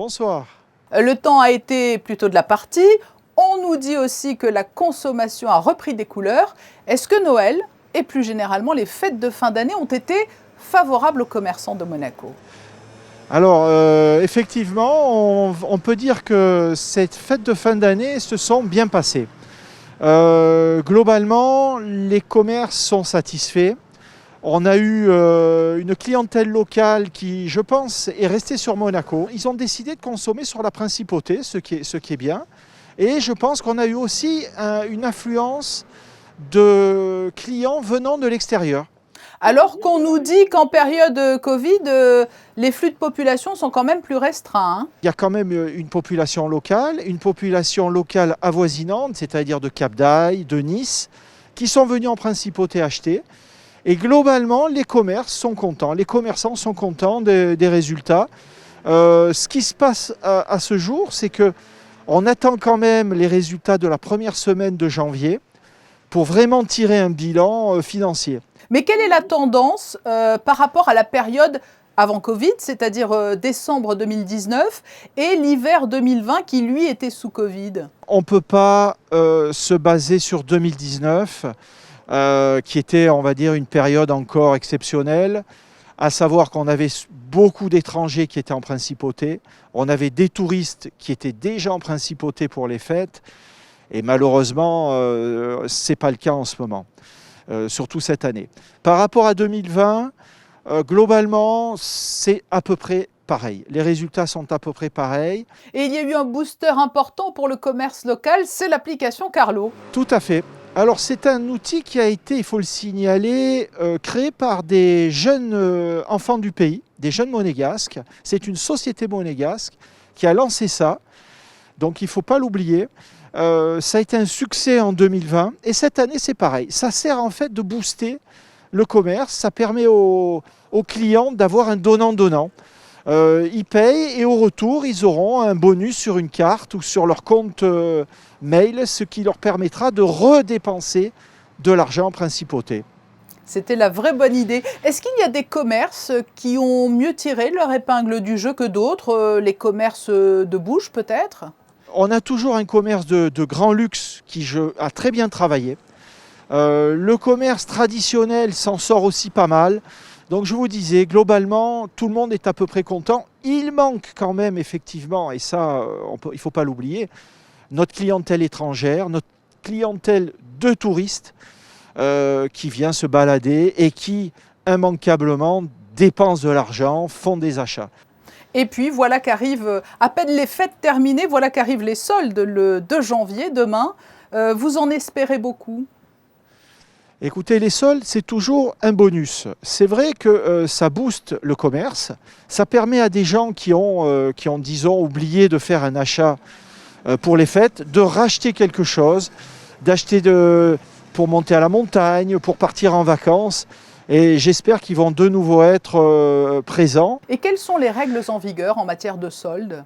Bonsoir. Le temps a été plutôt de la partie. On nous dit aussi que la consommation a repris des couleurs. Est-ce que Noël et plus généralement les fêtes de fin d'année ont été favorables aux commerçants de Monaco? Alors, effectivement, on peut dire que ces fêtes de fin d'année se sont bien passées. Globalement, les commerces sont satisfaits. On a eu une clientèle locale qui, je pense, est restée sur Monaco. Ils ont décidé de consommer sur la principauté, ce qui est bien. Et je pense qu'on a eu aussi une influence de clients venant de l'extérieur. Alors qu'on nous dit qu'en période Covid, les flux de population sont quand même plus restreints. Il y a quand même une population locale avoisinante, c'est-à-dire de Cap-d'Aille, de Nice, qui sont venus en principauté acheter. Et globalement, les commerces sont contents, les commerçants sont contents des résultats. Ce qui se passe à ce jour, c'est qu'on attend quand même les résultats de la première semaine de janvier pour vraiment tirer un bilan financier. Mais quelle est la tendance par rapport à la période avant Covid, c'est-à-dire décembre 2019 et l'hiver 2020 qui, lui, était sous Covid? On ne peut pas se baser sur 2019, qui était, on va dire, une période encore exceptionnelle, à savoir qu'on avait beaucoup d'étrangers qui étaient en principauté, on avait des touristes qui étaient déjà en principauté pour les fêtes, et malheureusement, ce n'est pas le cas en ce moment. Surtout cette année. Par rapport à 2020, globalement, c'est à peu près pareil. Les résultats sont à peu près pareils. Et il y a eu un booster important pour le commerce local, c'est l'application Carlo. Tout à fait. Alors c'est un outil qui a été, il faut le signaler, créé par des jeunes enfants du pays, des jeunes monégasques. C'est une société monégasque qui a lancé ça, donc il ne faut pas l'oublier. Ça a été un succès en 2020 et cette année c'est pareil. Ça sert en fait de booster le commerce, ça permet aux clients d'avoir un donnant-donnant. Ils payent et au retour ils auront un bonus sur une carte ou sur leur compte mail, ce qui leur permettra de redépenser de l'argent en principauté. C'était la vraie bonne idée. Est-ce qu'il y a des commerces qui ont mieux tiré leur épingle du jeu que d'autres, les commerces de bouche peut-être? On a toujours un commerce de grand luxe qui a très bien travaillé. Le commerce traditionnel s'en sort aussi pas mal. Donc je vous disais, globalement, tout le monde est à peu près content. Il manque quand même effectivement, et ça, il ne faut pas l'oublier, notre clientèle étrangère, notre clientèle de touristes qui vient se balader et qui, immanquablement, dépensent de l'argent, font des achats. Et puis voilà qu'arrivent, à peine les fêtes terminées, voilà qu'arrivent les soldes le 2 janvier, demain. Vous en espérez beaucoup? Écoutez, les soldes, c'est toujours un bonus. C'est vrai que ça booste le commerce. Ça permet à des gens qui ont disons, oublié de faire un achat pour les fêtes, de racheter quelque chose, d'acheter pour monter à la montagne, pour partir en vacances. Et j'espère qu'ils vont de nouveau être présents. Et quelles sont les règles en vigueur en matière de soldes?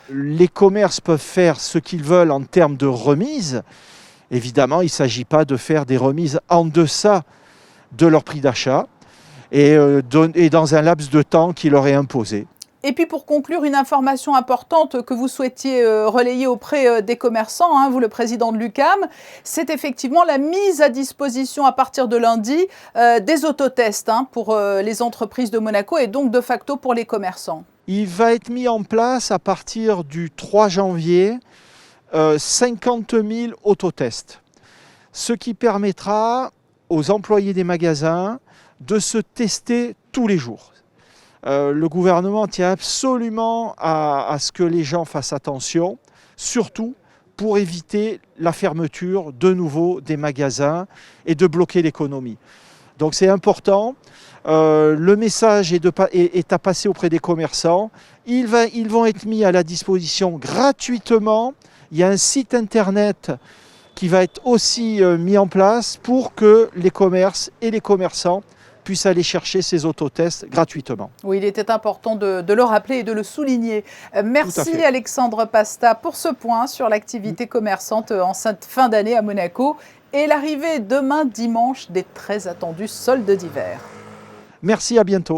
Les commerces peuvent faire ce qu'ils veulent en termes de remise. Évidemment, il ne s'agit pas de faire des remises en deçà de leur prix d'achat et dans un laps de temps qui leur est imposé. Et puis pour conclure, une information importante que vous souhaitiez relayer auprès des commerçants, vous le président de l'UQAM, c'est effectivement la mise à disposition à partir de lundi des autotests pour les entreprises de Monaco et donc de facto pour les commerçants. Il va être mis en place à partir du 3 janvier 50 000 autotests, ce qui permettra aux employés des magasins de se tester tous les jours. Le gouvernement tient absolument à ce que les gens fassent attention, surtout pour éviter la fermeture de nouveau des magasins et de bloquer l'économie. Donc c'est important. Le message est à passer auprès des commerçants. Ils vont être mis à la disposition gratuitement. Il y a un site internet qui va être aussi mis en place pour que les commerces et les commerçants puissent aller chercher ces autotests gratuitement. Oui, il était important de le rappeler et de le souligner. Merci Alexandre Pasta pour ce point sur l'activité commerçante en cette fin d'année à Monaco et l'arrivée demain dimanche des très attendus soldes d'hiver. Merci, à bientôt.